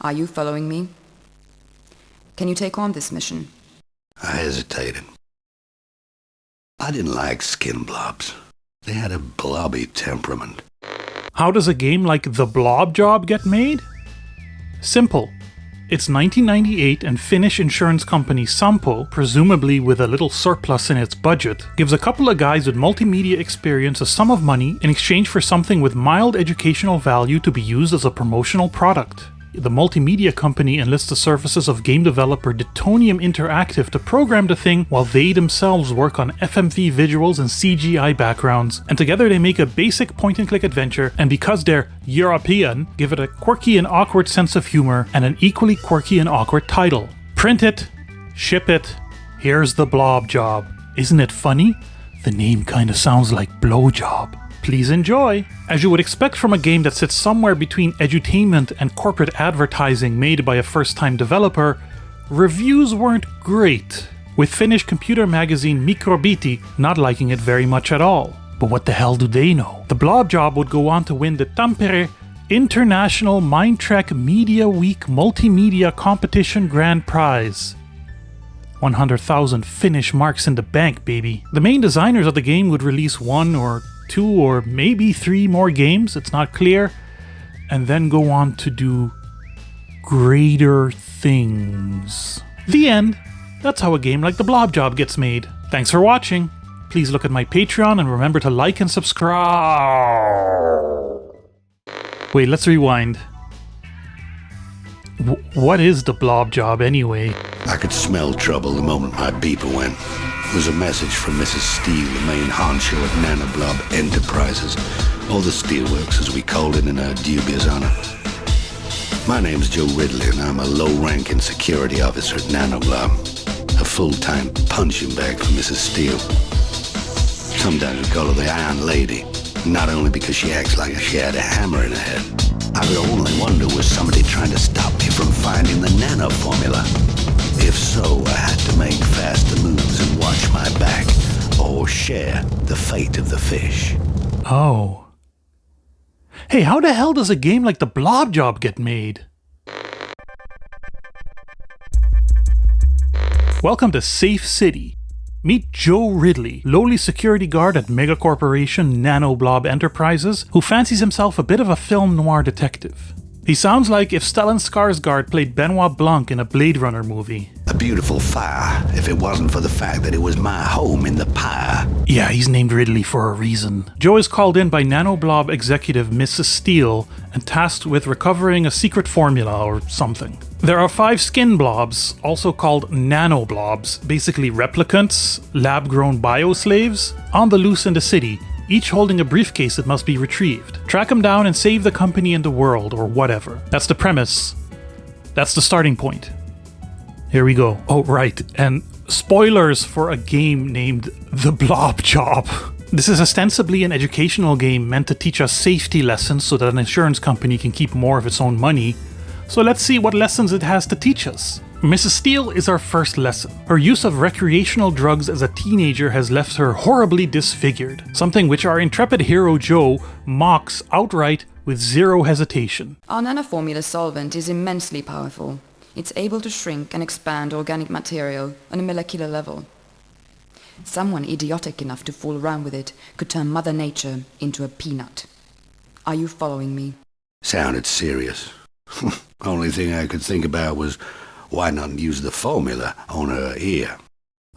Are you following me? Can you take on this mission? I hesitated. I didn't like skin blobs. They had a blobby temperament. How does a game like The Blobjob get made? Simple. It's 1998 and Finnish insurance company Sampo, presumably with a little surplus in its budget, gives a couple of guys with multimedia experience a sum of money in exchange for something with mild educational value to be used as a promotional product. The multimedia company enlists the services of game developer Detonium Interactive to program the thing while they themselves work on FMV visuals and CGI backgrounds, and together they make a basic point-and-click adventure, and because they're European, give it a quirky and awkward sense of humor and an equally quirky and awkward title. Print it, ship it, here's the Blobjob. Isn't it funny? The name kinda sounds like blowjob. Please enjoy! As you would expect from a game that sits somewhere between edutainment and corporate advertising made by a first-time developer, reviews weren't great, with Finnish computer magazine Mikrobiti not liking it very much at all. But what the hell do they know? The Blobjob would go on to win the Tampere International Mindtrek Media Week Multimedia Competition Grand Prize. 100,000 Finnish marks in the bank, baby. The main designers of the game would release 1 or 2 or maybe 3 more games, it's not clear, and then go on to do greater things. The end. That's how a game like The Blobjob gets made. Thanks for watching. Please look at my Patreon and remember to like and subscribe. Wait, let's rewind. What is The Blobjob anyway? I could smell trouble the moment my beeper went. It was a message from Mrs. Steele, the main honcho at Nanoblob Enterprises, or the Steelworks as we called it in her dubious honor. My name's Joe Ridley, and I'm a low-ranking security officer at Nanoblob, a full-time punching bag for Mrs. Steele. Sometimes we call her the Iron Lady, not only because she acts like she had a hammer in her head. I could only wonder, was somebody trying to stop me from finding the nano formula? If so, I had to make faster moves and watch my back, or share the fate of the fish. Oh. Hey, how the hell does a game like The Blobjob get made? Welcome to Safe City. Meet Joe Ridley, lowly security guard at megacorporation Nanoblob Enterprises, who fancies himself a bit of a film noir detective. He sounds like if Stellan Skarsgård played Benoit Blanc in a Blade Runner movie. A beautiful fire, if it wasn't for the fact that it was my home in the pyre. Yeah, he's named Ridley for a reason. Joe is called in by Nanoblob executive Mrs. Steele and tasked with recovering a secret formula or something. There are 5 skin blobs, also called nanoblobs, basically replicants, lab-grown bioslaves, on the loose in the city, each holding a briefcase that must be retrieved. Track them down and save the company and the world, or whatever. That's the premise. That's the starting point. Here we go. Oh, right, and spoilers for a game named The Blobjob. This is ostensibly an educational game meant to teach us safety lessons so that an insurance company can keep more of its own money. So let's see what lessons it has to teach us. Mrs. Steele is our first lesson. Her use of recreational drugs as a teenager has left her horribly disfigured, something which our intrepid hero Joe mocks outright with zero hesitation. Our nanoformula solvent is immensely powerful. It's able to shrink and expand organic material on a molecular level. Someone idiotic enough to fool around with it could turn Mother Nature into a peanut. Are you following me? Sounded serious. Only thing I could think about was, why not use the formula on her ear?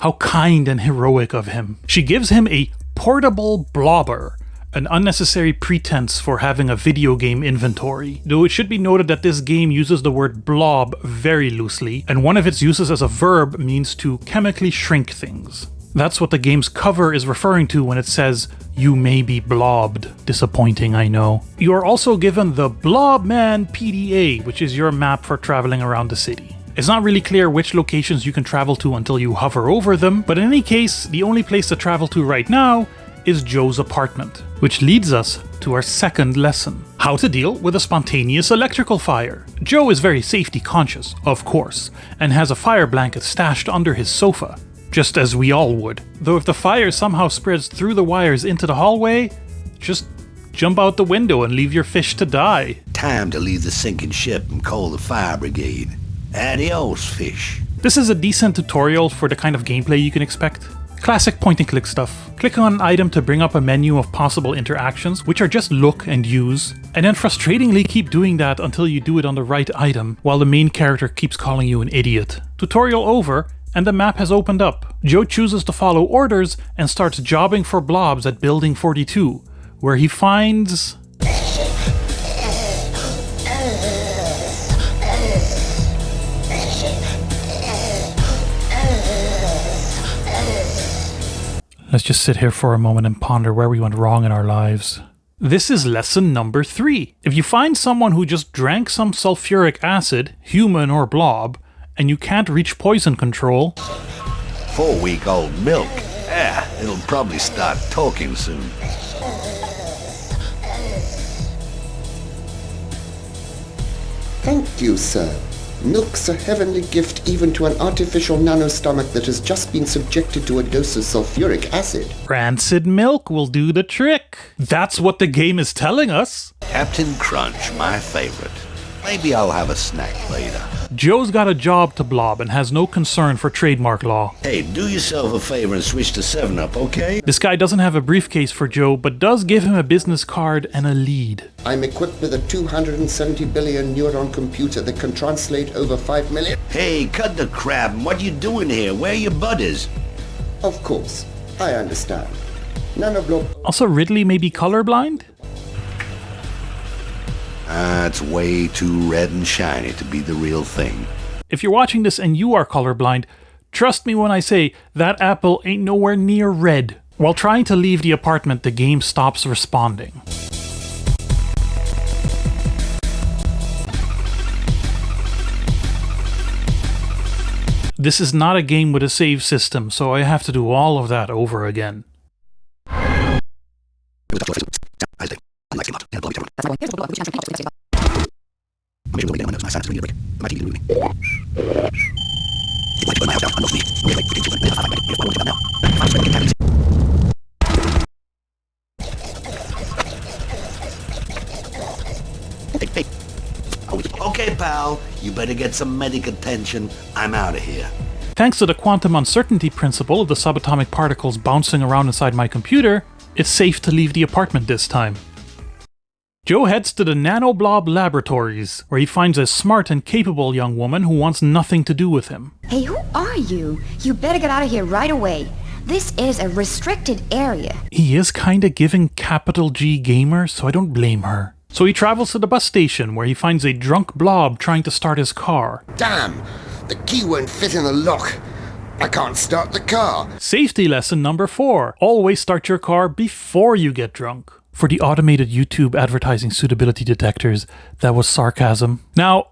How kind and heroic of him. She gives him a portable blobber, an unnecessary pretense for having a video game inventory. Though it should be noted that this game uses the word blob very loosely, and one of its uses as a verb means to chemically shrink things. That's what the game's cover is referring to when it says, "You may be blobbed." Disappointing, I know. You are also given the Blobman PDA, which is your map for traveling around the city. It's not really clear which locations you can travel to until you hover over them, but in any case, the only place to travel to right now is Joe's apartment, which leads us to our second lesson. How to deal with a spontaneous electrical fire. Joe is very safety conscious, of course, and has a fire blanket stashed under his sofa, just as we all would. Though if the fire somehow spreads through the wires into the hallway, just Jump out the window and leave your fish to die. Time to leave the sinking ship and call the fire brigade. Adios, fish. This is a decent tutorial for the kind of gameplay you can expect. Classic point-and-click stuff. Click on an item to bring up a menu of possible interactions, which are just look and use, and then frustratingly keep doing that until you do it on the right item, while the main character keeps calling you an idiot. Tutorial over, and the map has opened up. Joe chooses to follow orders and starts jobbing for blobs at Building 42, where he finds... Let's just sit here for a moment and ponder where we went wrong in our lives. This is lesson number 3. If you find someone who just drank some sulfuric acid, human or blob, and you can't reach poison control... 4-week-old milk. Yeah, it'll probably start talking soon. Thank you, sir. Milk's a heavenly gift even to an artificial nanostomach that has just been subjected to a dose of sulfuric acid. Rancid milk will do the trick. That's what the game is telling us. Captain Crunch, my favorite. Maybe I'll have a snack later. Joe's got a job to blob and has no concern for trademark law. Hey, do yourself a favor and switch to 7-Up, okay? This guy doesn't have a briefcase for Joe, but does give him a business card and a lead. I'm equipped with a 270 billion neuron computer that can translate over 5 million... Hey, cut the crap. What you doing here? Where are your buddies? Of course, I understand. Nanoblob... Also, Ridley may be colorblind? It's way too red and shiny to be the real thing. If you're watching this and you are colorblind, trust me when I say that apple ain't nowhere near red. While trying to leave the apartment, the game stops responding. This is not a game with a save system, so I have to do all of that over again. Okay, pal. You better get some medic attention. I'm out of here. Thanks to the quantum uncertainty principle of the subatomic particles bouncing around inside my computer, it's safe to leave the apartment this time. Joe heads to the Nanoblob laboratories, where he finds a smart and capable young woman who wants nothing to do with him. Hey, who are you? You better get out of here right away. This is a restricted area. He is kinda giving capital G gamer, so I don't blame her. So he travels to the bus station, where he finds a drunk blob trying to start his car. Damn! The key won't fit in the lock. I can't start the car. Safety lesson number 4. Always start your car before you get drunk. For the automated YouTube advertising suitability detectors, that was sarcasm. Now,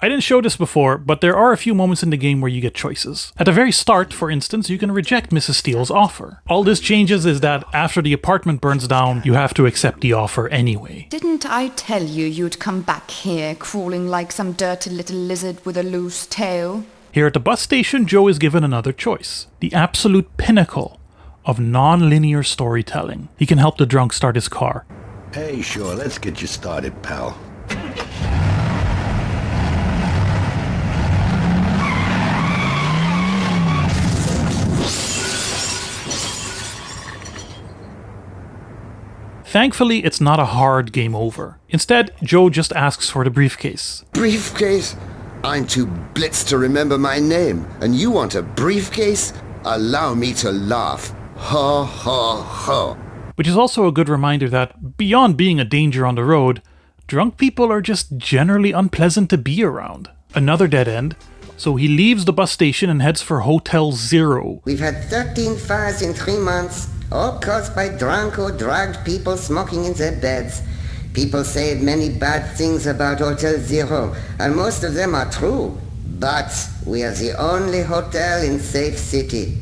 I didn't show this before, but there are a few moments in the game where you get choices. At the very start, for instance, you can reject Mrs. Steele's offer. All this changes is that after the apartment burns down, you have to accept the offer anyway. Didn't I tell you you'd come back here crawling like some dirty little lizard with a loose tail? Here at the bus station, Joe is given another choice. The absolute pinnacle of non-linear storytelling. He can help the drunk start his car. Hey, sure, let's get you started, pal. Thankfully, it's not a hard game over. Instead, Joe just asks for the briefcase. Briefcase? I'm too blitzed to remember my name, and you want a briefcase? Allow me to laugh. Ha ha ha. Which is also a good reminder that, beyond being a danger on the road, drunk people are just generally unpleasant to be around. Another dead end, so he leaves the bus station and heads for Hotel Zero. We've had 13 fires in 3 months, all caused by drunk or drugged people smoking in their beds. People say many bad things about Hotel Zero, and most of them are true. But we are the only hotel in Safe City.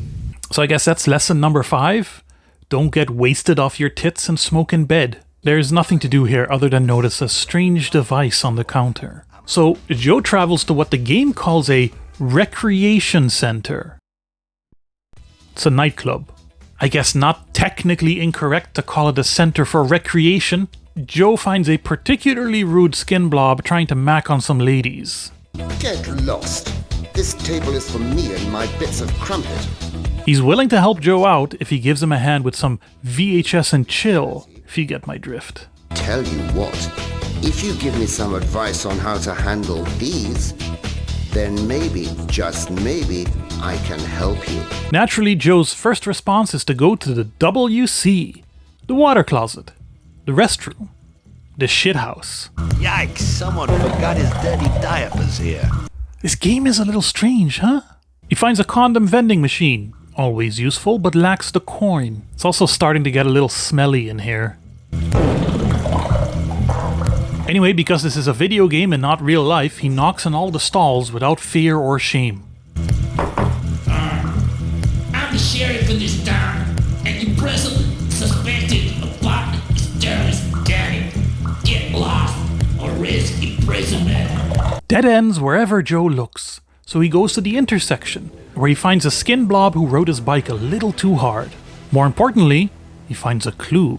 So I guess that's lesson number 5. Don't get wasted off your tits and smoke in bed. There's nothing to do here other than notice a strange device on the counter. So Joe travels to what the game calls a recreation center. It's a nightclub. I guess not technically incorrect to call it a center for recreation. Joe finds a particularly rude skin blob trying to mac on some ladies. Get lost. This table is for me and my bits of crumpet. He's willing to help Joe out if he gives him a hand with some VHS and chill, if you get my drift. Tell you what, if you give me some advice on how to handle these, then maybe, just maybe, I can help you. Naturally, Joe's first response is to go to the WC, the water closet, the restroom, the shithouse. Yikes, someone forgot his dirty diapers here. This game is a little strange, huh? He finds a condom vending machine, always useful, but lacks the coin. It's also starting to get a little smelly in here. Anyway, because this is a video game and not real life, he knocks on all the stalls without fear or shame. I'm the sheriff in this town, and your present suspected apartment is terrorist gang. Get lost or risk imprisonment. Dead ends wherever Joe looks, so he goes to the intersection, where he finds a skin blob who rode his bike a little too hard. More importantly, he finds a clue.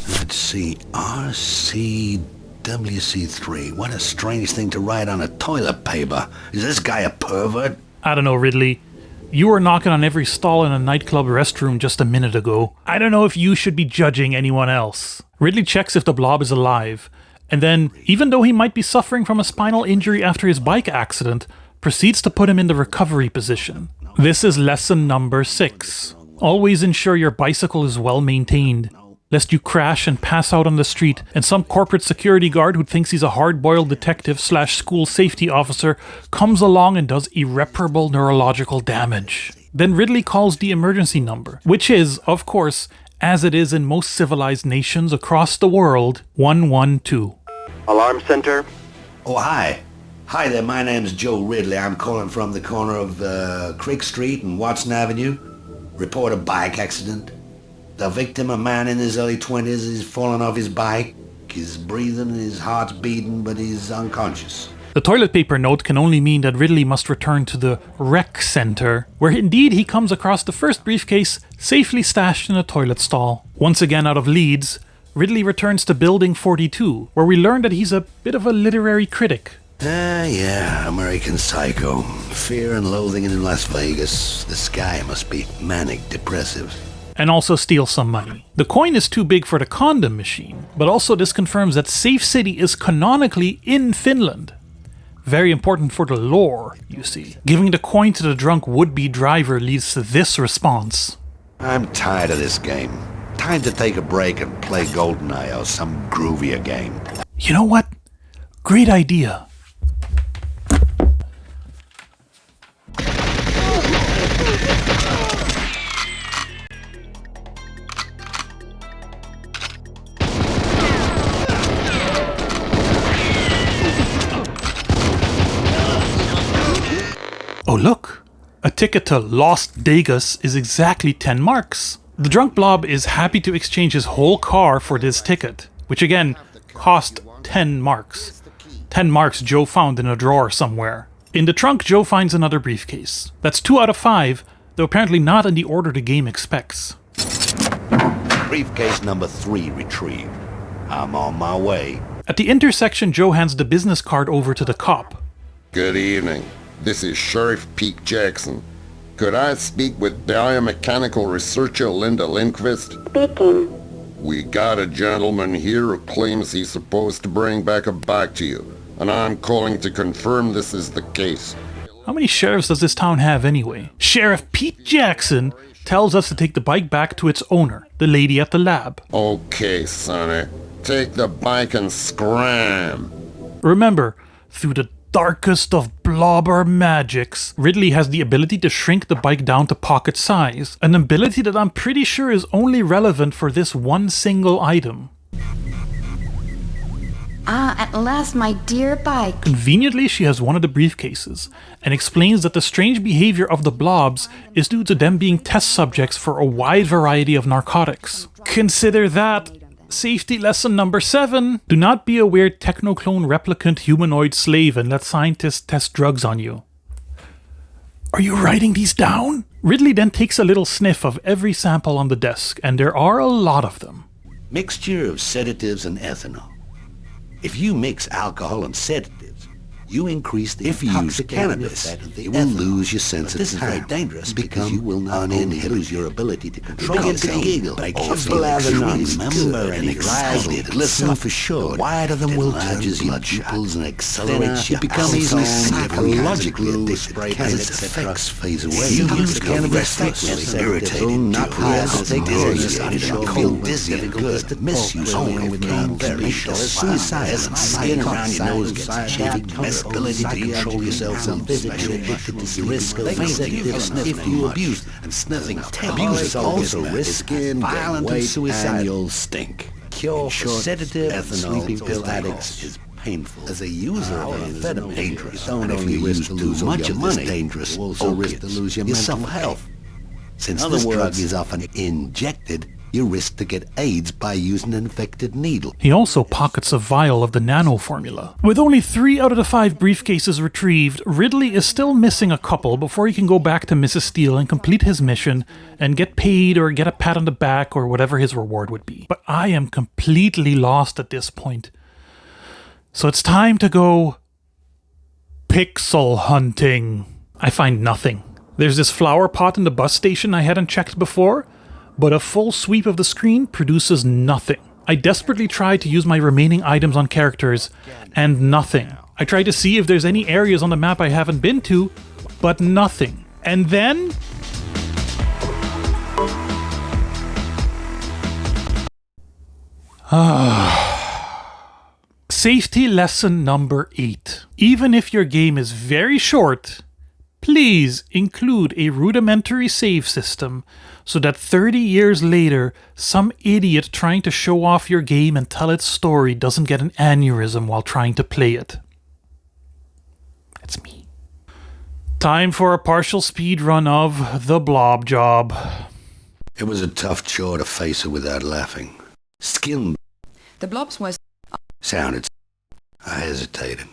Let's see, RCWC3. What a strange thing to write on a toilet paper. Is this guy a pervert? I don't know, Ridley. You were knocking on every stall in a nightclub restroom just a minute ago. I don't know if you should be judging anyone else. Ridley checks if the blob is alive, and then, even though he might be suffering from a spinal injury after his bike accident, proceeds to put him in the recovery position. This is lesson number 6. Always ensure your bicycle is well maintained, lest you crash and pass out on the street and some corporate security guard who thinks he's a hard-boiled detective / school safety officer comes along and does irreparable neurological damage. Then Ridley calls the emergency number, which is, of course, as it is in most civilized nations across the world, 112. Alarm center? Oh, hi. Hi there, my name's Joe Ridley. I'm calling from the corner of Creek Street and Watson Avenue. Report a bike accident. The victim, a man in his early 20s, is fallen off his bike. He's breathing, his heart's beating, but he's unconscious. The toilet paper note can only mean that Ridley must return to the rec center, where indeed he comes across the first briefcase safely stashed in a toilet stall. Once again out of Leeds, Ridley returns to Building 42, where we learn that he's a bit of a literary critic. Yeah, American Psycho. Fear and Loathing in Las Vegas. This guy must be manic depressive. And also steal some money. The coin is too big for the condom machine, but also this confirms that Safe City is canonically in Finland. Very important for the lore, you see. Giving the coin to the drunk would-be driver leads to this response. I'm tired of this game. Time to take a break and play GoldenEye or some groovier game. You know what? Great idea. Oh look! A ticket to Las Vegas is exactly 10 marks. The drunk blob is happy to exchange his whole car for this ticket, which again cost 10 marks. 10 marks Joe found in a drawer somewhere. In the trunk, Joe finds another briefcase. That's 2 out of 5, though apparently not in the order the game expects. Briefcase number 3 retrieved. I'm on my way. At the intersection, Joe hands the business card over to the cop. Good evening. This is Sheriff Pete Jackson. Could I speak with biomechanical researcher Linda Lindqvist? Speaking. We got a gentleman here who claims he's supposed to bring back a bike to you, and I'm calling to confirm this is the case. How many sheriffs does this town have anyway? Sheriff Pete Jackson tells us to take the bike back to its owner, the lady at the lab. Okay, sonny. Take the bike and scram. Remember, through the darkest of blobber magics, Ridley has the ability to shrink the bike down to pocket size, an ability that I'm pretty sure is only relevant for this one single item. Ah, at last, my dear bike. Conveniently, she has one of the briefcases, and explains that the strange behavior of the blobs is due to them being test subjects for a wide variety of narcotics. Consider that safety lesson number 7. Do not be a weird technoclone replicant humanoid slave and let scientists test drugs on you. Are you writing these down? Ridley then takes a little sniff of every sample on the desk, and there are a lot of them. Mixture of sedatives and ethanol. If you mix alcohol and sedatives, you increase the toxic cannabis. You will lose your sense of time. This is very dangerous because you will not only lose your ability to control yourself, but also remember and excited. Listen for sure. Wider than will turn blood pupils and accelerates you become easily psychologically addicted as its effects phase away. You use cannabis restless, irritated, not nauseated, cold, dizzy, and good. Misuse only become very suicide. Skin around your nose gets chafed. Ability to control yourself and physically addicted to risk of fainting if you abuse and sniffing. Abuse is also risk, violent and suicidal stink. Cure for sedative and sleeping pill addicts is painful. As a user of amphetamine, dangerous. Don't only risk to lose much of this dangerous, you also risk to lose your mental health. Since this drug is often injected, you risk to get AIDS by using an infected needle. He also pockets a vial of the nano formula. With only 3 out of the 5 briefcases retrieved, Ridley is still missing a couple before he can go back to Mrs. Steele and complete his mission and get paid or get a pat on the back or whatever his reward would be. But I am completely lost at this point. So it's time to go pixel hunting. I find nothing. There's this flower pot in the bus station I hadn't checked before, but a full sweep of the screen produces nothing. I desperately tried to use my remaining items on characters, and nothing. I tried to see if there's any areas on the map I haven't been to, but nothing. And then... Safety lesson number 8. Even if your game is very short, please include a rudimentary save system so that 30 years later, some idiot trying to show off your game and tell its story doesn't get an aneurysm while trying to play it. It's me. Time for a partial speed run of The Blobjob. It was a tough chore to face her without laughing. Skin The blobs was... sounded. I hesitated.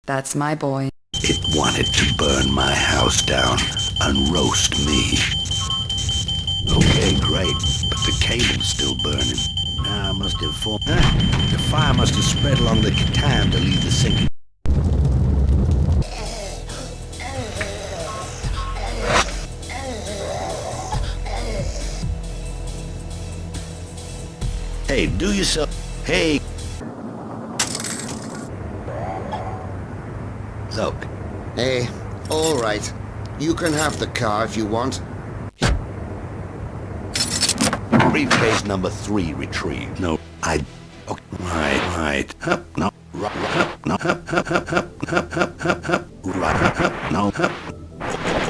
That's my boy. It wanted to burn my house down and roast me. Okay, great, but the cable's still burning. Now I must inform... the fire must have spread along the time to leave the sinking. Hey, do yourself... Hey! Look. Hey, all right. You can have the car if you want. Briefcase number 3 retrieved. No, I... Oh, right. Up, no. No.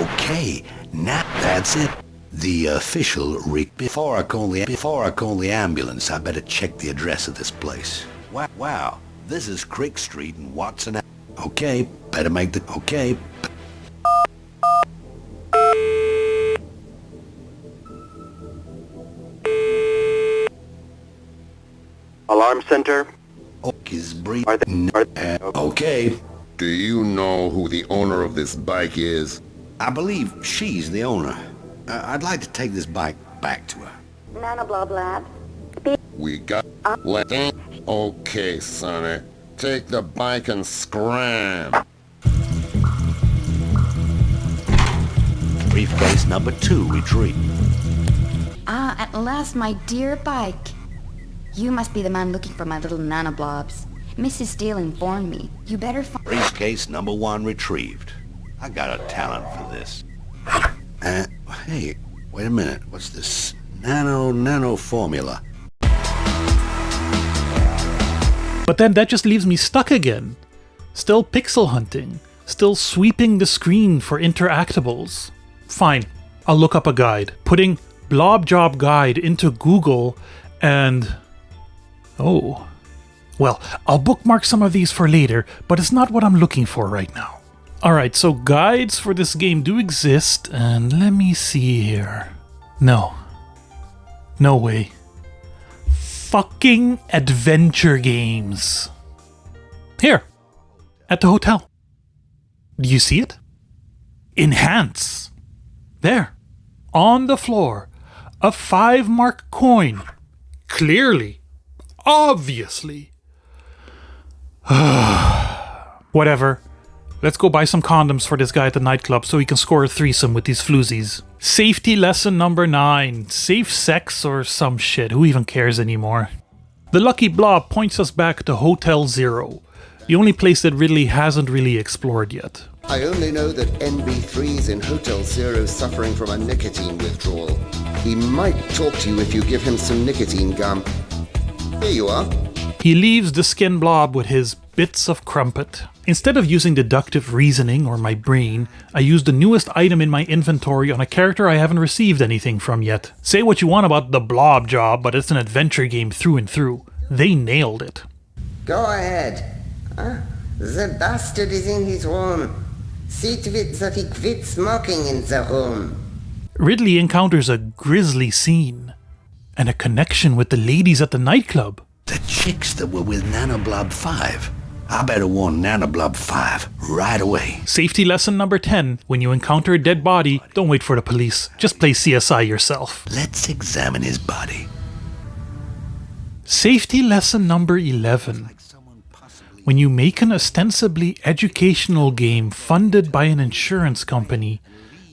Okay, now that's it. The official Before I call the ambulance, I better check the address of this place. Wow. This is Crick Street in Watson. Okay, better make the... Okay. Alarm center. Okay. Do you know who the owner of this bike is? I believe she's the owner. I'd like to take this bike back to her. Nanoblob Lab. We got... Okay, Sonny. Take the bike and scram. Briefcase number 2 retrieved. Ah, at last, my dear bike. You must be the man looking for my little nanoblobs. Mrs. Steele informed me. You better find... Briefcase number 1 retrieved. I got a talent for this. Hey, wait a minute. What's this? Nano formula. But then that just leaves me stuck again. Still pixel hunting. Still sweeping the screen for interactables. Fine, I'll look up a guide. Putting Blobjob guide into Google and... Oh. Well, I'll bookmark some of these for later, but it's not what I'm looking for right now. Alright, so guides for this game do exist, and let me see here. No. No way. Fucking adventure games. Here. At the hotel. Do you see it? Enhance. There. On the floor. A 5-mark coin. clearly, obviously. Whatever. Let's go buy some condoms for this guy at the nightclub so he can score a threesome with these floozies. Safety lesson number 9. Safe sex or some shit. Who even cares anymore? The Lucky Blob points us back to Hotel Zero, the only place that Ridley hasn't really explored yet. I only know that NB3's in Hotel Zero suffering from a nicotine withdrawal. He might talk to you if you give him some nicotine gum. Here you are. He leaves the skin blob with his bits of crumpet. Instead of using deductive reasoning or my brain, I used the newest item in my inventory on a character I haven't received anything from yet. Say what you want about the Blobjob, but it's an adventure game through and through. They nailed it. Go ahead. The bastard is in his room. See to it that he quits smoking in the room. Ridley encounters a grisly scene and a connection with the ladies at the nightclub. The chicks that were with Nanoblob 5. I better warn Nanoblob 5 right away. Safety lesson number 10. When you encounter a dead body, don't wait for the police. Just play CSI yourself. Let's examine his body. Safety lesson number 11. When you make an ostensibly educational game funded by an insurance company,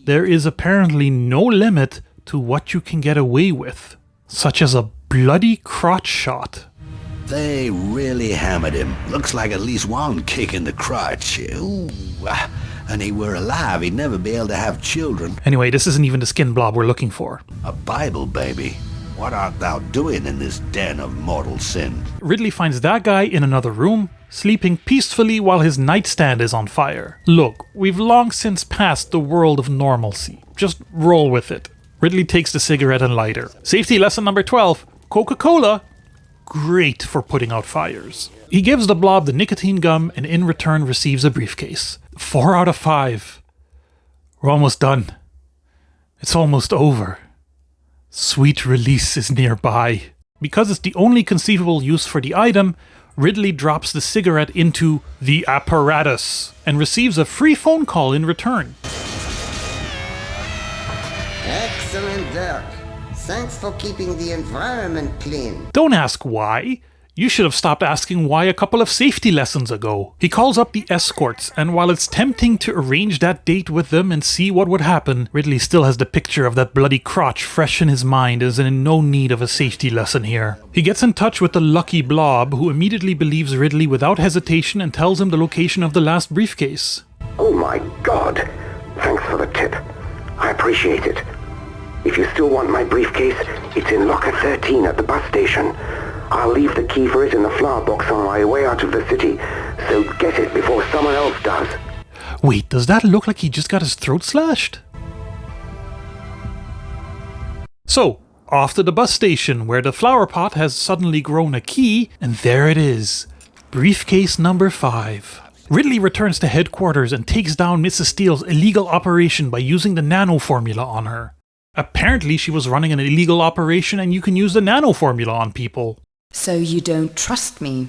there is apparently no limit to what you can get away with, such as a bloody crotch shot. They really hammered him. Looks like at least one kick in the crotch. Ooh, and he were alive, he'd never be able to have children. Anyway, this isn't even the skin blob we're looking for. A Bible, baby. What art thou doing in this den of mortal sin? Ridley finds that guy in another room, sleeping peacefully while his nightstand is on fire. Look, we've long since passed the world of normalcy. Just roll with it. Ridley takes the cigarette and lighter. Safety lesson number 12. Coca-Cola. Great for putting out fires. He gives the blob the nicotine gum and in return receives a briefcase. 4 out of 5. We're almost done. It's almost over. Sweet release is nearby. Because it's the only conceivable use for the item, Ridley drops the cigarette into the apparatus and receives a free phone call in return. Excellent work. Thanks for keeping the environment clean. Don't ask why. You should have stopped asking why a couple of safety lessons ago. He calls up the escorts, and while it's tempting to arrange that date with them and see what would happen, Ridley still has the picture of that bloody crotch fresh in his mind and is in no need of a safety lesson here. He gets in touch with the Lucky Blob, who immediately believes Ridley without hesitation and tells him the location of the last briefcase. Oh my God! Thanks for the tip. I appreciate it. If you still want my briefcase, it's in locker 13 at the bus station. I'll leave the key for it in the flower box on my way out of the city, so get it before someone else does. Wait, does that look like he just got his throat slashed? So, off to the bus station, where the flower pot has suddenly grown a key, and there it is. Briefcase number 5. Ridley returns to headquarters and takes down Mrs. Steele's illegal operation by using the nano formula on her. Apparently she was running an illegal operation and you can use the nano formula on people. So you don't trust me,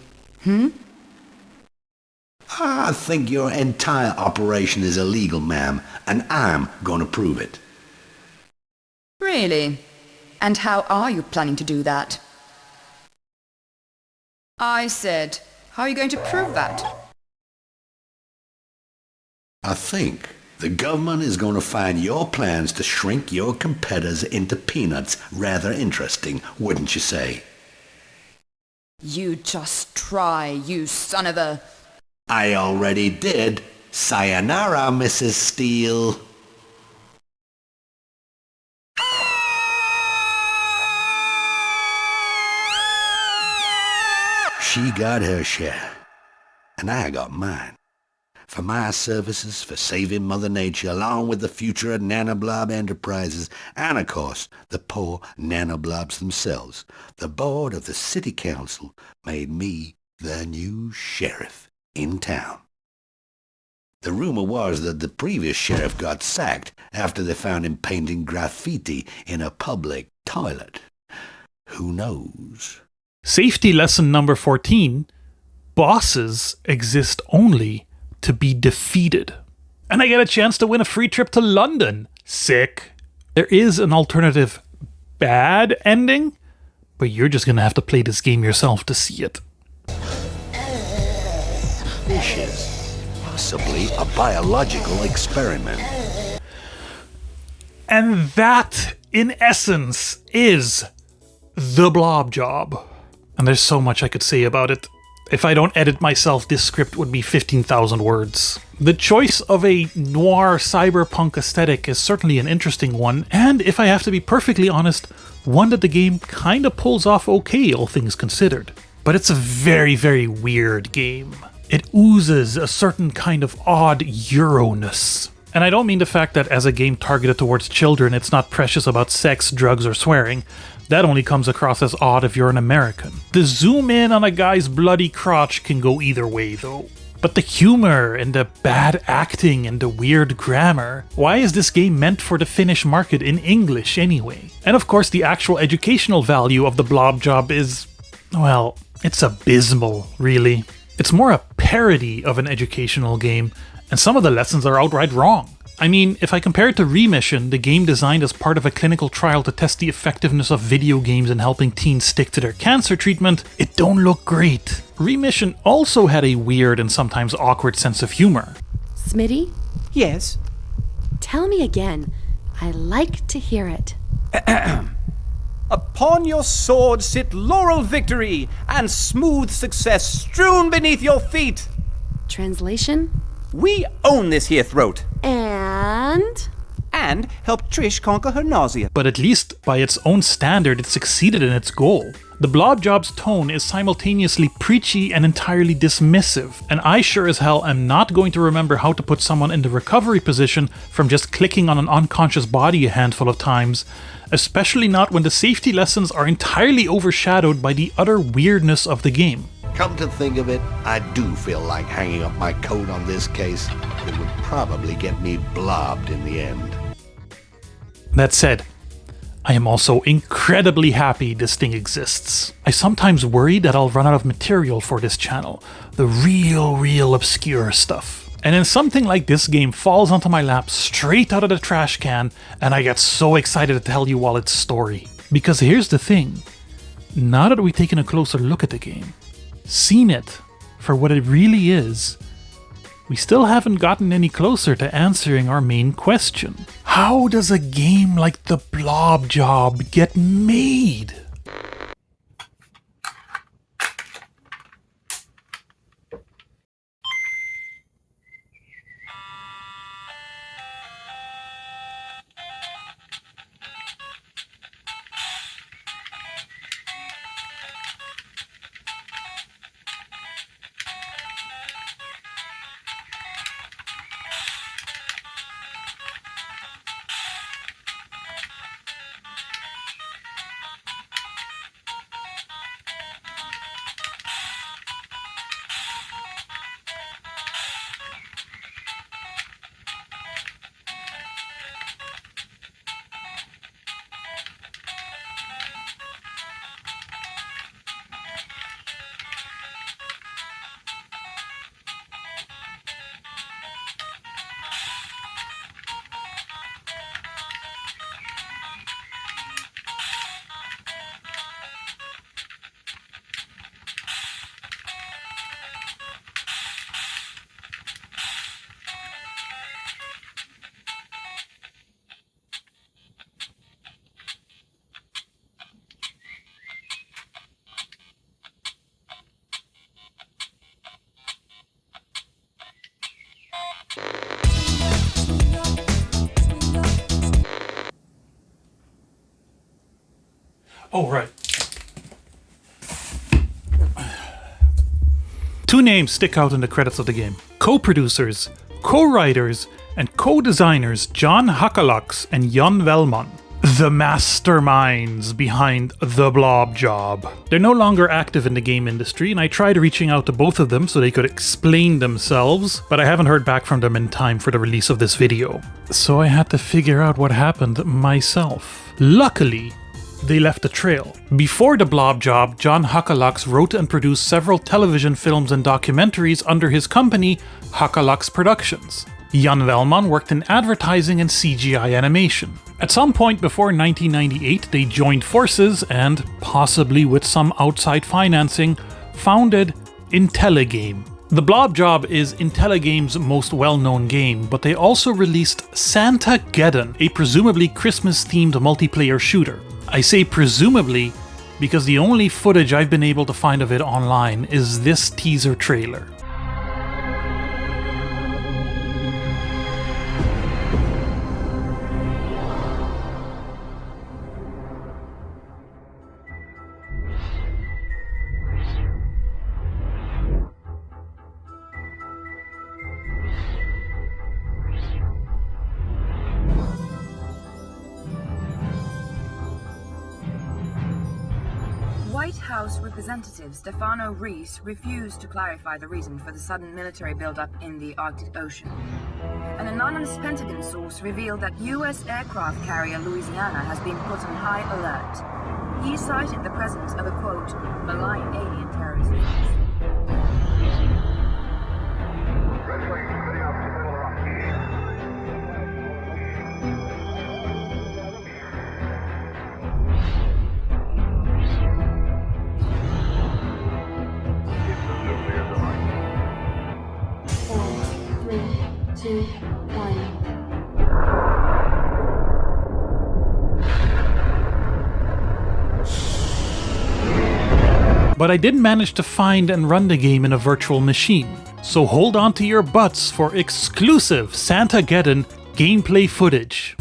I think your entire operation is illegal, ma'am, and I'm going to prove it. Really? And how are you planning to do that? I said, how are you going to prove that? I think the government is going to find your plans to shrink your competitors into peanuts rather interesting, wouldn't you say? You just try, you son of a... I already did. Sayonara, Mrs. Steele. She got her share, and I got mine. For my services for saving Mother Nature, along with the future of Nanoblob Enterprises, and of course, the poor Nanoblobs themselves, the board of the city council made me the new sheriff in town. The rumor was that the previous sheriff got sacked after they found him painting graffiti in a public toilet. Who knows? Safety lesson number 14. Bosses exist only to be defeated. And I get a chance to win a free trip to London. Sick. There is an alternative bad ending, but you're just gonna have to play this game yourself to see it. Vicious. Possibly a biological experiment. And that, in essence, is the Blobjob. And there's so much I could say about it. If I don't edit myself, this script would be 15,000 words. The choice of a noir cyberpunk aesthetic is certainly an interesting one, and if I have to be perfectly honest, one that the game kinda pulls off okay, all things considered. But it's a very, very weird game. It oozes a certain kind of odd Euro-ness. And I don't mean the fact that as a game targeted towards children, it's not precious about sex, drugs, or swearing. That only comes across as odd if you're an American. The zoom in on a guy's bloody crotch can go either way though. But the humor and the bad acting and the weird grammar, why is this game meant for the Finnish market in English anyway? And of course the actual educational value of the Blobjob is, well, it's abysmal, really. It's more a parody of an educational game, and some of the lessons are outright wrong. I mean, if I compare it to Remission, the game designed as part of a clinical trial to test the effectiveness of video games in helping teens stick to their cancer treatment, it don't look great. Remission also had a weird and sometimes awkward sense of humor. Smitty? Yes? Tell me again. I like to hear it. Upon your sword sit laurel victory, and smooth success strewn beneath your feet. Translation? We own this here throat. And help Trish conquer her nausea. But at least by its own standard, it succeeded in its goal. The Blobjob's tone is simultaneously preachy and entirely dismissive, and I sure as hell am not going to remember how to put someone in the recovery position from just clicking on an unconscious body a handful of times, especially not when the safety lessons are entirely overshadowed by the utter weirdness of the game. Come to think of it, I do feel like hanging up my coat on this case. It would probably get me blobbed in the end. That said, I am also incredibly happy this thing exists. I sometimes worry that I'll run out of material for this channel, the real obscure stuff. And then something like this game falls onto my lap straight out of the trash can, and I get so excited to tell you all its story. Because here's the thing, now that we've taken a closer look at the game, seen it for what it really is, we still haven't gotten any closer to answering our main question. How does a game like the Blobjob get made? Oh, right. Two names stick out in the credits of the game. Co-producers, co-writers, and co-designers John Hakalaks and Jan Wellman. The masterminds behind the Blobjob. They're no longer active in the game industry, and I tried reaching out to both of them so they could explain themselves, but I haven't heard back from them in time for the release of this video. So I had to figure out what happened myself. Luckily, they left a trail. Before the Blobjob, John Hakalaks wrote and produced several television films and documentaries under his company, Hakalaks Productions. Jan Wellman worked in advertising and CGI animation. At some point before 1998, they joined forces and, possibly with some outside financing, founded Intelligame. The Blobjob is Intelligame's most well-known game, but they also released Santageddon, a presumably Christmas-themed multiplayer shooter. I say presumably because the only footage I've been able to find of it online is this teaser trailer. White House Representative Stefano Reese refused to clarify the reason for the sudden military buildup in the Arctic Ocean. An anonymous Pentagon source revealed that U.S. aircraft carrier Louisiana has been put on high alert. He cited the presence of a, quote, malign alien terrorist force. But I did manage to find and run the game in a virtual machine, so hold on to your butts for exclusive Santageddon gameplay footage.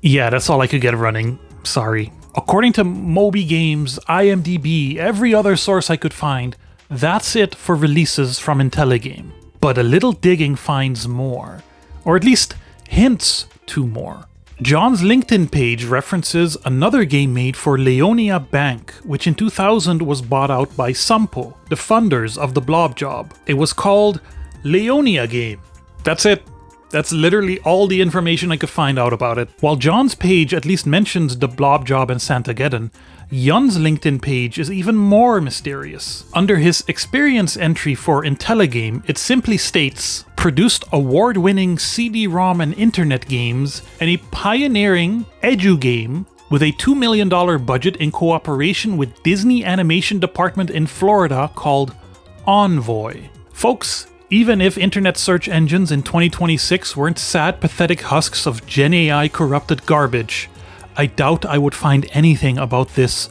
Yeah, that's all I could get running. Sorry. According to Moby Games, IMDb, every other source I could find, that's it for releases from Intelligame. But a little digging finds more. Or at least hints to more. John's LinkedIn page references another game made for Leonia Bank, which in 2000 was bought out by Sampo, the funders of the Blobjob. It was called Leonia Game. That's it. That's literally all the information I could find out about it. While John's page at least mentions the Blobjob and Santageddon, Jan's LinkedIn page is even more mysterious. Under his experience entry for Intelligame, it simply states, produced award-winning CD-ROM and internet games, and a pioneering edu-game with a $2 million budget in cooperation with Disney Animation Department in Florida called Envoy. Folks, even if internet search engines in 2026 weren't sad, pathetic husks of Gen AI corrupted garbage, I doubt I would find anything about this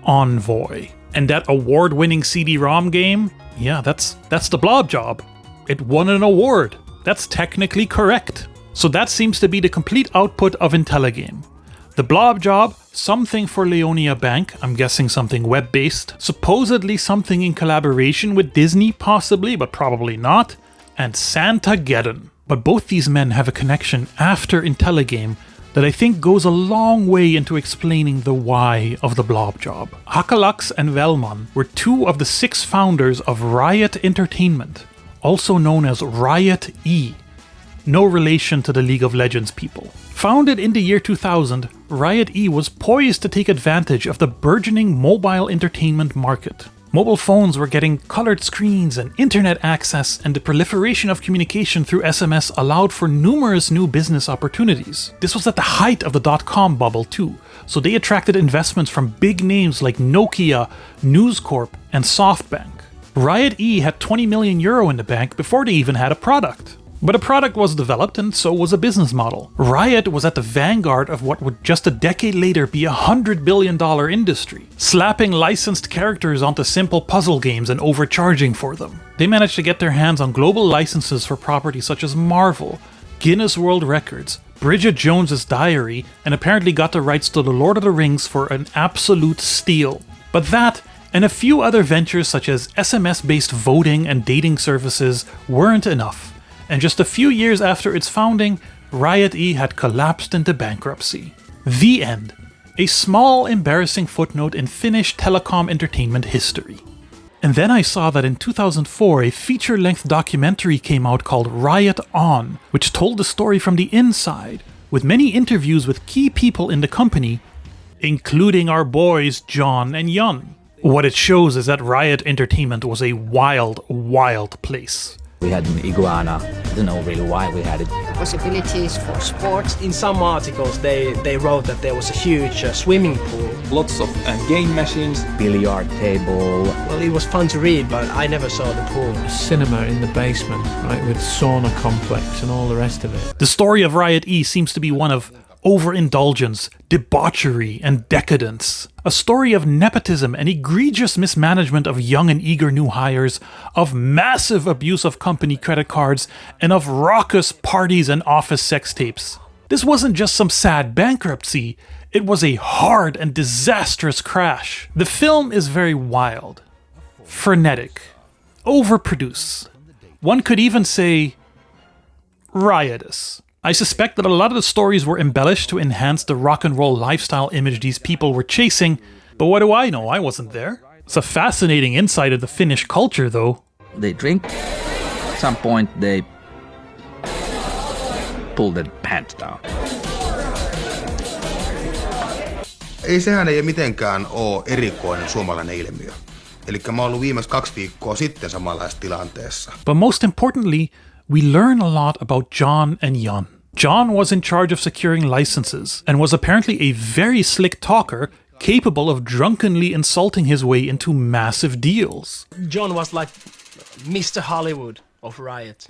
Envoy. And that award-winning CD-ROM game? Yeah, that's the Blobjob. It won an award. That's technically correct. So that seems to be the complete output of Intelligame. The Blobjob, something for Leonia Bank, I'm guessing something web-based, supposedly something in collaboration with Disney, possibly, but probably not, and Santageddon. But both these men have a connection after Intelligame that I think goes a long way into explaining the why of the Blobjob. Hakalax and Wellman were two of the 6 founders of Riot Entertainment, also known as Riot E. No relation to the League of Legends people. Founded in the year 2000, Riot E was poised to take advantage of the burgeoning mobile entertainment market. Mobile phones were getting colored screens and internet access, and the proliferation of communication through SMS allowed for numerous new business opportunities. This was at the height of the dot-com bubble too, so they attracted investments from big names like Nokia, News Corp, and SoftBank. Riot E had 20 million euro in the bank before they even had a product. But a product was developed, and so was a business model. Riot was at the vanguard of what would just a decade later be a $100 billion industry, slapping licensed characters onto simple puzzle games and overcharging for them. They managed to get their hands on global licenses for properties such as Marvel, Guinness World Records, Bridget Jones's Diary, and apparently got the rights to The Lord of the Rings for an absolute steal. But that, and a few other ventures such as SMS-based voting and dating services, weren't enough. And just a few years after its founding, Riot E had collapsed into bankruptcy. The end. A small, embarrassing footnote in Finnish telecom entertainment history. And then I saw that in 2004 a feature-length documentary came out called Riot On, which told the story from the inside, with many interviews with key people in the company, including our boys John and Jan. What it shows is that Riot Entertainment was a wild, wild place. We had an iguana. I don't know really why we had it. Possibilities for sports. In some articles they wrote that there was a huge swimming pool. Lots of game machines. Billiard table. Well, it was fun to read, but I never saw the pool. A cinema in the basement, right, with sauna complex and all the rest of it. The story of Riot E seems to be one of overindulgence, debauchery, and decadence. A story of nepotism and egregious mismanagement of young and eager new hires, of massive abuse of company credit cards, and of raucous parties and office sex tapes. This wasn't just some sad bankruptcy, it was a hard and disastrous crash. The film is very wild, frenetic, overproduced. One could even say riotous. I suspect that a lot of the stories were embellished to enhance the rock and roll lifestyle image these people were chasing, but what do I know? I wasn't there. It's a fascinating insight of the Finnish culture, though. They drink. At some point they pull their pants down. Sehän ei mitenkään ole erikoinen suomalainen ilmiö. Elikkä mä oon ollut viimeis 2 viikkoa sitten samanlaisessa tilanteessa. But most importantly, we learn a lot about John and Jan. John was in charge of securing licenses and was apparently a very slick talker, capable of drunkenly insulting his way into massive deals. John was like Mr. Hollywood of Riot.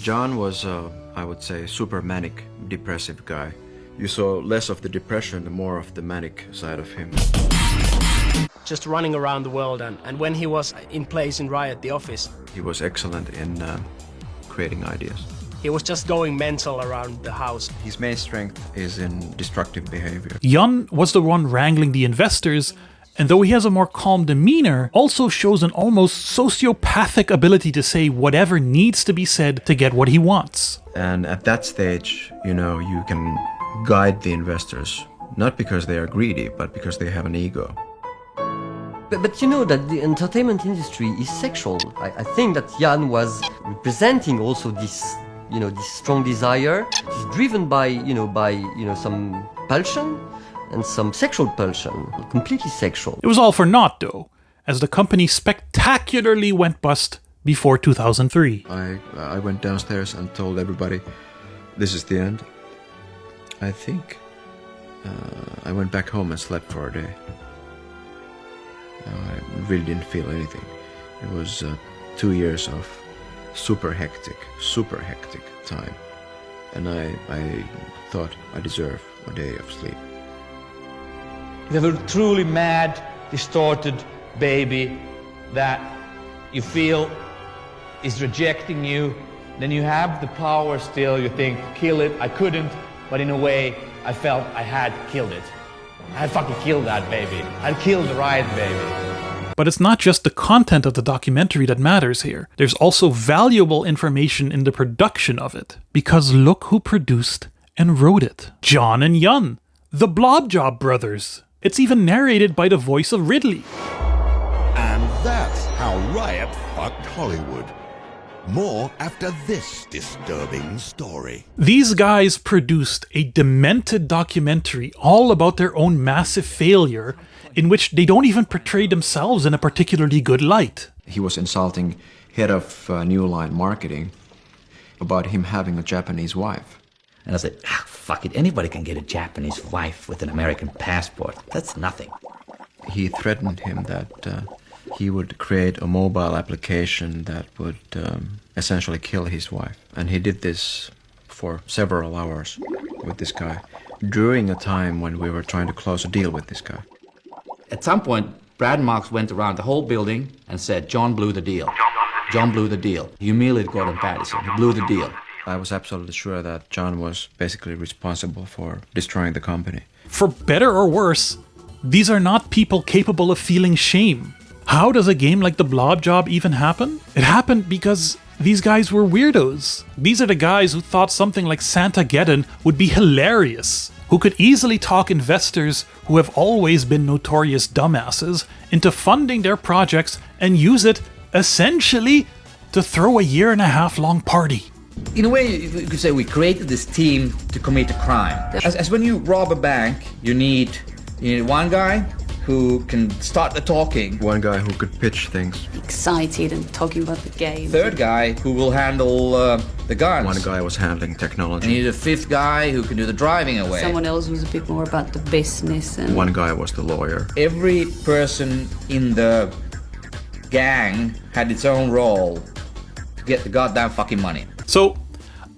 John was, I would say, super manic, depressive guy. You saw less of the depression and more of the manic side of him. Just running around the world, and when he was in place in Riot, the office, he was excellent in creating ideas. He was just going mental around the house. His main strength is in destructive behavior. Jan was the one wrangling the investors, and though he has a more calm demeanor, also shows an almost sociopathic ability to say whatever needs to be said to get what he wants. And at that stage, you can guide the investors, not because they are greedy, but because they have an ego. But you know that the entertainment industry is sexual. I think that Jan was representing also this, this strong desire. It's driven by some pulsion and some sexual pulsion, completely sexual. It was all for naught, though, as the company spectacularly went bust before 2003. I went downstairs and told everybody, this is the end. I think I went back home and slept for a day. I really didn't feel anything. It was 2 years of super hectic time. And I thought I deserve a day of sleep. You have a truly mad, distorted baby that you feel is rejecting you. Then you have the power still, you think, kill it. I couldn't, but in a way, I felt I had killed it. I fucking killed that baby. I'd killed the Riot baby. But it's not just the content of the documentary that matters here. There's also valuable information in the production of it. Because look who produced and wrote it. John and Jan, the Blobjob brothers. It's even narrated by the voice of Ridley. And that's how Riot fucked Hollywood. More after this disturbing story. These guys produced a demented documentary all about their own massive failure, in which they don't even portray themselves in a particularly good light. He was insulting head of New Line marketing about him having a Japanese wife. And I said, fuck it, anybody can get a Japanese wife with an American passport. That's nothing. He threatened him that he would create a mobile application that would essentially kill his wife. And he did this for several hours with this guy during a time when we were trying to close a deal with this guy. At some point, Brad Marks went around the whole building and said, John blew the deal. John blew the deal. He humiliated Gordon Patterson. He blew the deal. I was absolutely sure that John was basically responsible for destroying the company. For better or worse, these are not people capable of feeling shame. How does a game like the Blobjob even happen? It happened because these guys were weirdos. These are the guys who thought something like Santageddon would be hilarious, who could easily talk investors who have always been notorious dumbasses into funding their projects and use it, essentially, to throw a 1.5-year-long party. In a way, you could say we created this team to commit a crime. As when you rob a bank, you need one guy who can start the talking. One guy who could pitch things. Excited and talking about the game. Third guy who will handle the guns. One guy was handling technology. You need a fifth guy who can do the driving away. Someone else was a bit more about the business. And one guy was the lawyer. Every person in the gang had its own role to get the goddamn fucking money. So,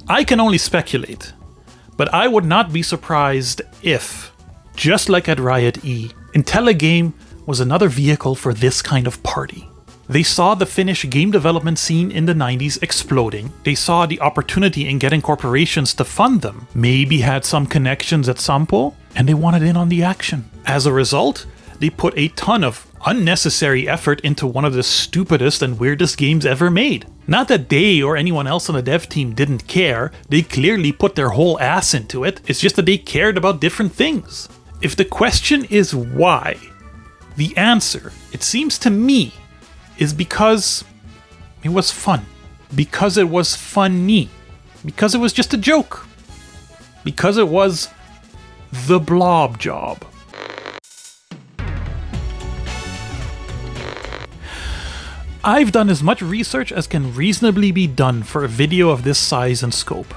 I can only speculate, but I would not be surprised if, just like at Riot E, Intelligame was another vehicle for this kind of party. They saw the Finnish game development scene in the 90s exploding. They saw the opportunity in getting corporations to fund them, maybe had some connections at Sampo, and they wanted in on the action. As a result, they put a ton of unnecessary effort into one of the stupidest and weirdest games ever made. Not that they or anyone else on the dev team didn't care, they clearly put their whole ass into it, it's just that they cared about different things. If the question is why, the answer, it seems to me, is because it was fun. Because it was funny. Because it was just a joke. Because it was the Blobjob. I've done as much research as can reasonably be done for a video of this size and scope.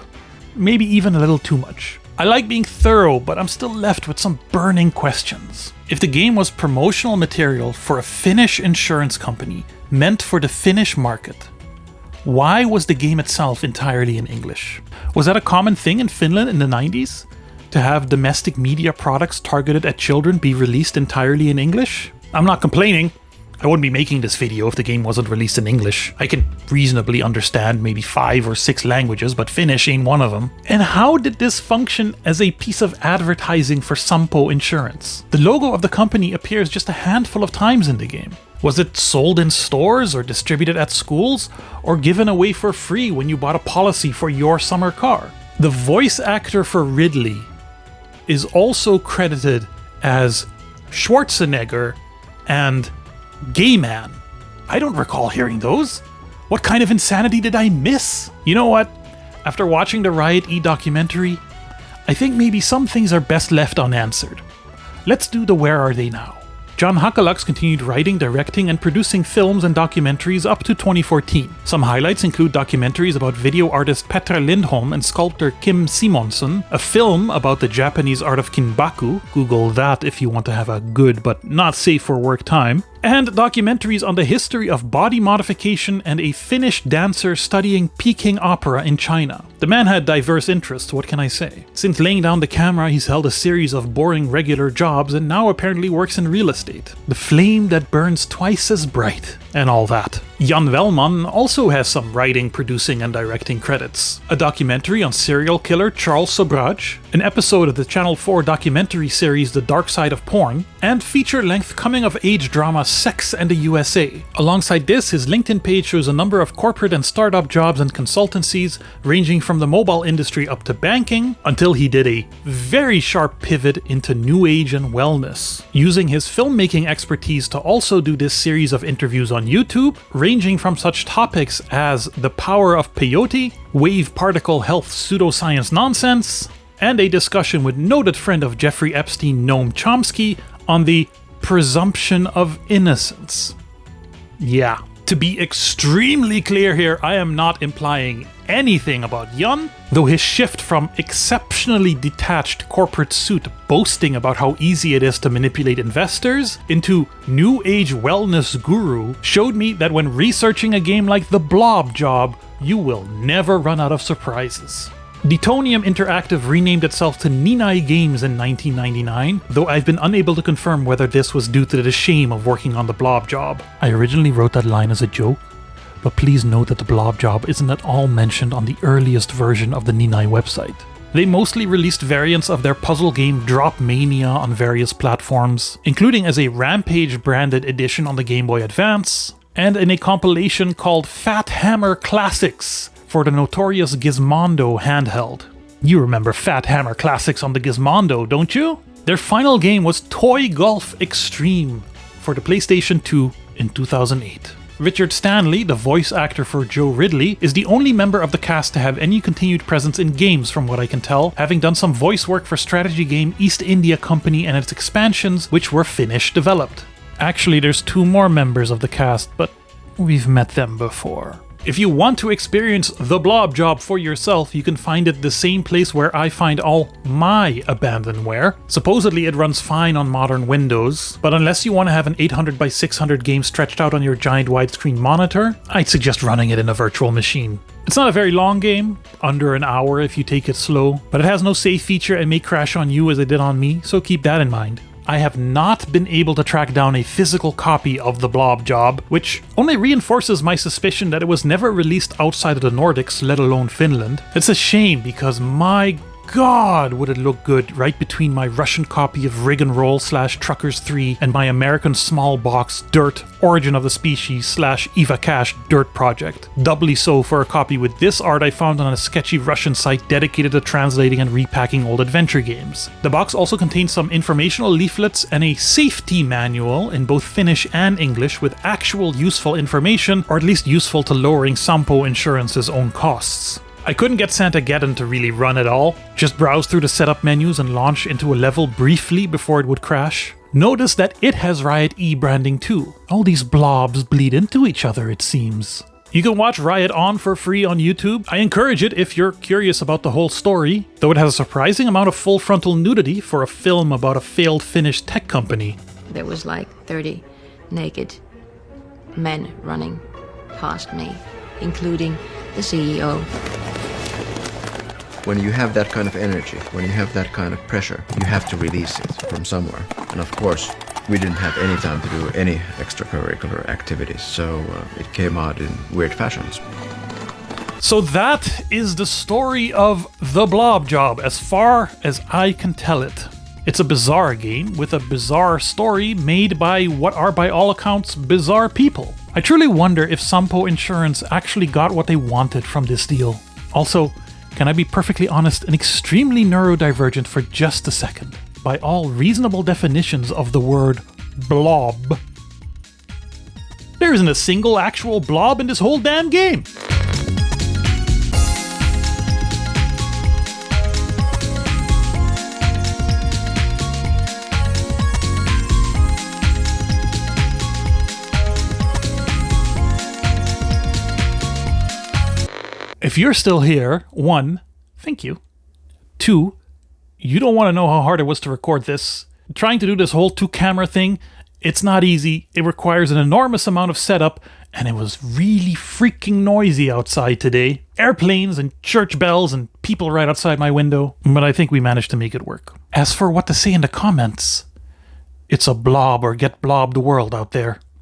Maybe even a little too much. I like being thorough, but I'm still left with some burning questions. If the game was promotional material for a Finnish insurance company meant for the Finnish market, why was the game itself entirely in English? Was that a common thing in Finland in the 90s? To have domestic media products targeted at children be released entirely in English? I'm not complaining. I wouldn't be making this video if the game wasn't released in English. I can reasonably understand maybe 5 or 6 languages, but Finnish ain't one of them. And how did this function as a piece of advertising for Sampo Insurance? The logo of the company appears just a handful of times in the game. Was it sold in stores or distributed at schools or given away for free when you bought a policy for your summer car? The voice actor for Ridley is also credited as Schwarzenegger and Gay Man. I don't recall hearing those. What kind of insanity did I miss? You know what? After watching the Riot E documentary, I think maybe some things are best left unanswered. Let's do the Where Are They Now? John Hakalux continued writing, directing, and producing films and documentaries up to 2014. Some highlights include documentaries about video artist Petra Lindholm and sculptor Kim Simonsen, a film about the Japanese art of kinbaku, Google that if you want to have a good but not safe for work time, and documentaries on the history of body modification and a Finnish dancer studying Peking opera in China. The man had diverse interests, what can I say? Since laying down the camera, he's held a series of boring regular jobs and now apparently works in real estate. The flame that burns twice as bright, and all that. Jan Wellman also has some writing, producing, and directing credits. A documentary on serial killer Charles Sobraj, an episode of the Channel 4 documentary series The Dark Side of Porn, and feature-length coming-of-age drama Sex and the USA. Alongside this, his LinkedIn page shows a number of corporate and startup jobs and consultancies, ranging from the mobile industry up to banking, until he did a very sharp pivot into new age and wellness, using his filmmaking expertise to also do this series of interviews on YouTube, ranging from such topics as the power of peyote, wave particle health pseudoscience nonsense, and a discussion with noted friend of Jeffrey Epstein, Noam Chomsky, on the presumption of innocence. Yeah, to be extremely clear here, I am not implying anything about Jan, though his shift from exceptionally detached corporate suit boasting about how easy it is to manipulate investors into new age wellness guru showed me that when researching a game like the Blobjob, you will never run out of surprises. Detonium Interactive renamed itself to Ninai Games in 1999, though I've been unable to confirm whether this was due to the shame of working on the Blobjob. I originally wrote that line as a joke, but please note that the Blobjob isn't at all mentioned on the earliest version of the Ninai website. They mostly released variants of their puzzle game Drop Mania on various platforms, including as a Rampage-branded edition on the Game Boy Advance, and in a compilation called Fat Hammer Classics for the notorious Gizmondo handheld. You remember Fat Hammer Classics on the Gizmondo, don't you? Their final game was Toy Golf Extreme for the PlayStation 2 in 2008. Richard Stanley, the voice actor for Joe Ridley, is the only member of the cast to have any continued presence in games from what I can tell, having done some voice work for strategy game East India Company and its expansions, which were Finnish developed. Actually, there's 2 more members of the cast, but we've met them before. If you want to experience the Blobjob for yourself, you can find it the same place where I find all my abandonware. Supposedly it runs fine on modern Windows, but unless you want to have an 800 by 600 game stretched out on your giant widescreen monitor, I'd suggest running it in a virtual machine. It's not a very long game, under an hour if you take it slow, but it has no save feature and may crash on you as it did on me, so keep that in mind. I have not been able to track down a physical copy of the Blobjob, which only reinforces my suspicion that it was never released outside of the Nordics, let alone Finland. It's a shame because my God, would it look good right between my Russian copy of Rig and Roll / Truckers 3 and my American small box Dirt Origin of the Species / Eva Cash Dirt Project. Doubly so for a copy with this art I found on a sketchy Russian site dedicated to translating and repacking old adventure games. The box also contains some informational leaflets and a safety manual in both Finnish and English with actual useful information, or at least useful to lowering Sampo Insurance's own costs. I couldn't get Santageddon to really run at all, just browse through the setup menus and launch into a level briefly before it would crash. Notice that it has Riot E branding too. All these blobs bleed into each other, it seems. You can watch Riot On for free on YouTube. I encourage it if you're curious about the whole story, though it has a surprising amount of full frontal nudity for a film about a failed Finnish tech company. There was like 30 naked men running past me, including the CEO. When you have that kind of energy, when you have that kind of pressure, you have to release it from somewhere. And of course, we didn't have any time to do any extracurricular activities, so it came out in weird fashions. So that is the story of The Blobjob, as far as I can tell it. It's a bizarre game with a bizarre story made by what are by all accounts bizarre people. I truly wonder if Sampo Insurance actually got what they wanted from this deal. Also, can I be perfectly honest and extremely neurodivergent for just a second? By all reasonable definitions of the word blob, there isn't a single actual blob in this whole damn game. If you're still here, 1, thank you. 2, you don't want to know how hard it was to record this. Trying to do this whole 2-camera thing, it's not easy. It requires an enormous amount of setup, and it was really freaking noisy outside today. Airplanes and church bells and people right outside my window. But I think we managed to make it work. As for what to say in the comments, it's a blob or get blobbed world out there.